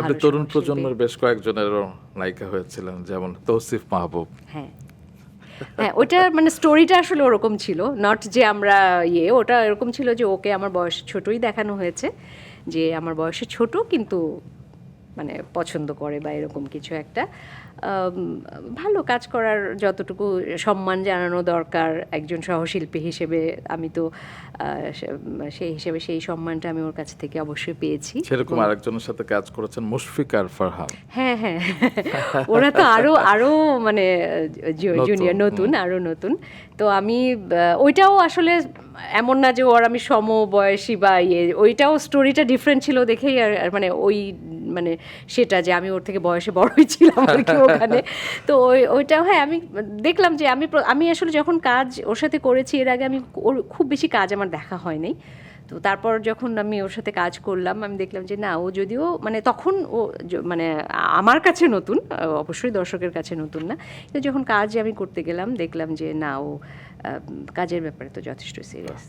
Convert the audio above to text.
আপনি তরুণ প্রজন্মের বেশ কয়েকজনেরও নায়িকা হয়েছিলেন, যেমন তৌসিফ মাহবুব। হ্যাঁ হ্যাঁ, ওটা মানে স্টোরিটা আসলে ওরকম ছিল, নট যে আমরা ওটা এরকম ছিল যে ওকে আমার বয়স ছোটই দেখানো হয়েছে, যে আমার বয়সে ছোট কিন্তু মানে পছন্দ করে বা এরকম কিছু একটা। ভালো কাজ করার যতটুকু সম্মান জানানো দরকার একজন সহশিল্পী হিসেবে, আমি তো সেই হিসেবে সেই সম্মানটা আমি ওর কাছ থেকে অবশ্যই পেয়েছি। সেরকম আরেকজনের সাথে কাজ করেছেন মুশফিক আর ফারহান। হ্যাঁ হ্যাঁ, ওরা তো আরো আরো মানে জুনিয়র, নতুন, আরো নতুন। তো আমি ওইটাও আসলে এমন না যে ওর আমি সমবয়সী বা ওইটাও স্টোরিটা ডিফারেন্ট ছিল দেখেই আর মানে ওই মানে সেটা যে আমি ওর থেকে বয়সে বড়ই ছিলাম আর কি ওখানে। তো ওইটাও হ্যাঁ, আমি দেখলাম যে আমি আসলে যখন কাজ ওর সাথে করেছি এর আগে, আমি ওর খুব বেশি কাজ আমার দেখা হয়নি। তো তারপর যখন আমি ওর সাথে কাজ করলাম, আমি দেখলাম যে না, ও যদিও মানে তখন ও মানে আমার কাছে নতুন, অবশ্যই দর্শকের কাছে নতুন না, কিন্তু যখন কাজ আমি করতে গেলাম দেখলাম যে না, ও কাজের ব্যাপারে তো যথেষ্ট সিরিয়াস।